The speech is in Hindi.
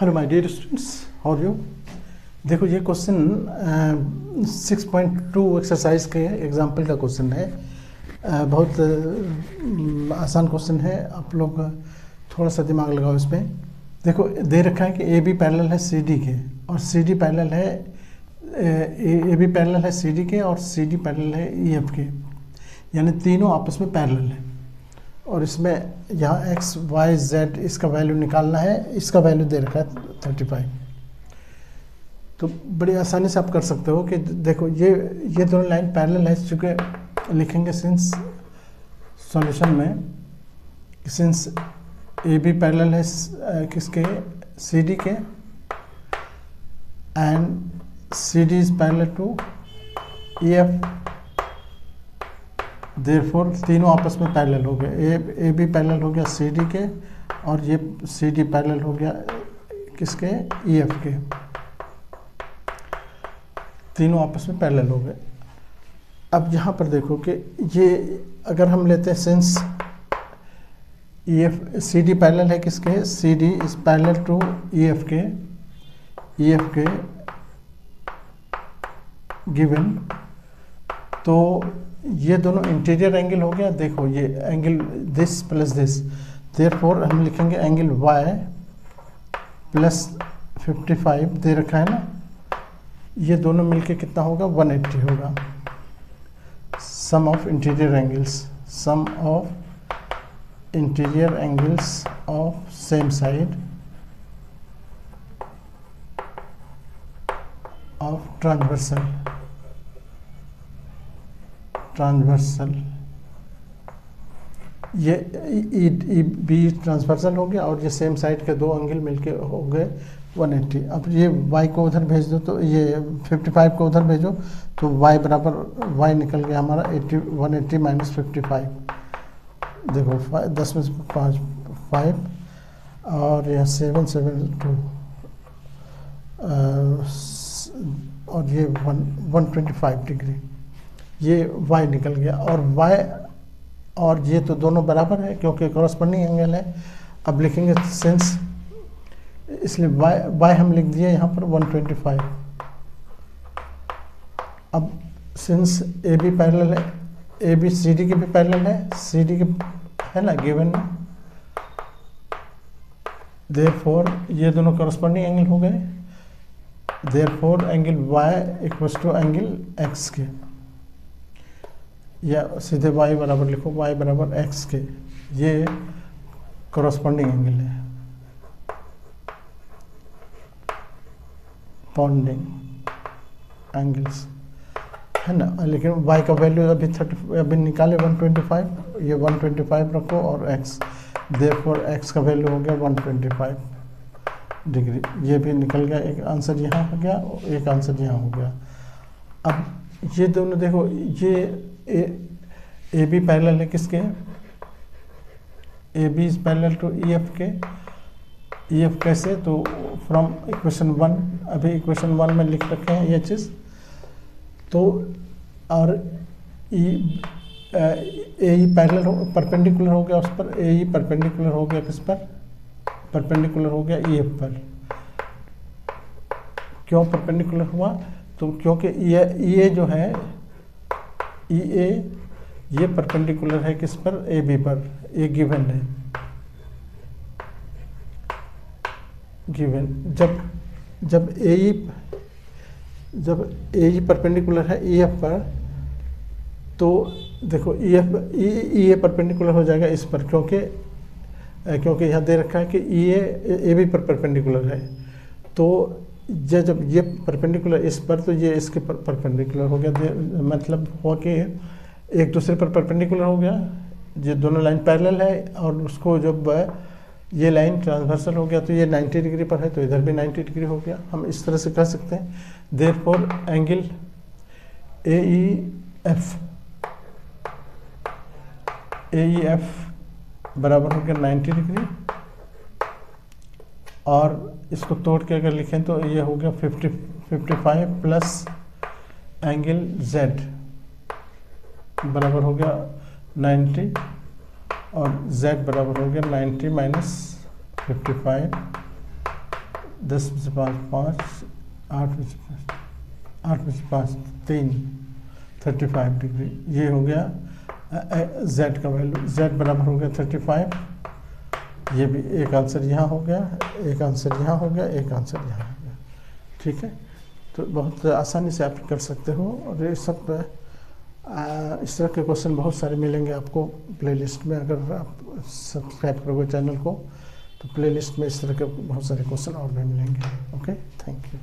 Hello my dear students, how are you. देखो ये क्वेश्चन 6.2 एक्सरसाइज के एग्जाम्पल का क्वेश्चन है। बहुत आसान क्वेश्चन है, आप लोग थोड़ा सा दिमाग लगाओ इसमें। देखो दे रखा है कि ए बी पैरेलल है सी डी के और सी डी पैरेलल है ए बी पैरेलल है सी डी के और सी डी पैरेलल है ई एफ के, यानी तीनों आपस में पैरेलल है। और इसमें यहाँ एक्स वाई जेड इसका वैल्यू निकालना है। इसका वैल्यू दे रखा है 35। तो बड़ी आसानी से आप कर सकते हो कि देखो ये दोनों लाइन पैरेलल है, चूँकि लिखेंगे सिंस सॉल्यूशन में सिंस ए बी पैरेलल है किसके सी डी के and C D is parallel to E F, therefore तीनों आपस में पैरेलल हो गए। ए बी पैरेलल हो गया सी डी के और ये सी डी पैरेलल हो गया किसके ई एफ के, तीनों आपस में पैरेलल हो गए। अब यहाँ पर देखो कि ये अगर हम लेते हैं since E F C D parallel है किसके C D is parallel to E F के गिवन, तो ये दोनों इंटीरियर एंगल हो गया। देखो ये angle this plus this, therefore हम लिखेंगे एंगल वाई प्लस 55 दे रखा है ना, ये दोनों मिलके कितना होगा 180 होगा। Sum of interior angles of same side of transversal, ये ई बी ट्रांसवर्सल हो गया और ये सेम साइड के दो एंगल मिलके हो गए 180। अब ये y को उधर भेज दो, तो ये 55 को उधर भेजो तो y बराबर y निकल गया हमारा 180 माइनस 55। देखो 10 में से 5 और यह 7 2 और ये 125 डिग्री, ये y निकल गया। और y और ये तो दोनों बराबर है क्योंकि कॉरस्पॉन्डिंग एंगल है। अब लिखेंगे सिंस, इसलिए y हम लिख दिए यहाँ पर 125। अब सिंस ए बी पैरेलल है, ए बी सी डी के भी पैरेलल है, सी डी के है ना गिवन में, देयरफॉर ये दोनों कॉरस्पॉन्डिंग एंगल हो गए। Therefore angle y equals to angle x के, या सीधे y बराबर लिखो y बराबर x के, ये कॉरस्पॉन्डिंग एंगल है, पॉन्डिंग एंगल्स है ना। लेकिन y का वैल्यू अभी निकाले 125, ये 125 रखो और x, देयरफॉर x का वैल्यू हो गया 125 डिग्री। ये भी निकल गया, एक आंसर यहाँ हो गया और एक आंसर यहाँ हो गया। अब ये दोनों देखो, ये ए बी पैरेलल है किसके, A B is parallel to E F के। ई एफ कैसे, तो फ्रॉम इक्वेशन 1, अभी इक्वेशन 1 में लिख रखे हैं ये चीज़। तो और ई पैरेलल परपेंडिकुलर हो गया उस पर, ए ई परपेंडिकुलर हो गया किस पर, परपेंडिकुलर हो गया ई एफ पर। क्यों परपेंडिकुलर हुआ, तो क्योंकि ई ए जो है ई ए ये परपेंडिकुलर है किस पर, ए बी पर, ये गिवन है। गिवन जब ए ई परपेंडिकुलर है ई एफ पर, तो देखो ई ए परपेंडिकुलर हो जाएगा इस पर, क्योंकि यहाँ दे रखा है कि ए बी पर परपेंडिकुलर है। तो जब ये परपेंडिकुलर इस पर, तो ये इसके परपेंडिकुलर हो गया, मतलब हुआ कि एक दूसरे पर परपेंडिकुलर हो गया। ये दोनों लाइन पैरेलल है और उसको जब ये लाइन ट्रांसवर्सल हो गया तो ये 90 डिग्री पर है, तो इधर भी 90 डिग्री हो गया। हम इस तरह से कह सकते हैं। Therefore angle A E F बराबर हो गया 90 डिग्री, और इसको तोड़ के अगर लिखें तो ये हो गया 55 प्लस एंगल जेड बराबर हो गया 90, और z बराबर हो गया 90 माइनस 55 10 में से 5, 8 में से 5, 3, 35 डिग्री। ये हो गया z का वैल्यू, z बराबर हो गया 35। ये भी एक आंसर यहाँ हो गया, एक आंसर यहाँ हो गया, एक आंसर यहाँ हो गया। ठीक है, तो बहुत आसानी से आप कर सकते हो। और ये सब इस तरह के क्वेश्चन बहुत सारे मिलेंगे आपको प्लेलिस्ट में। अगर आप सब्सक्राइब करोगे चैनल को तो प्लेलिस्ट में इस तरह के बहुत सारे क्वेश्चन और भी मिलेंगे। Okay, thank you.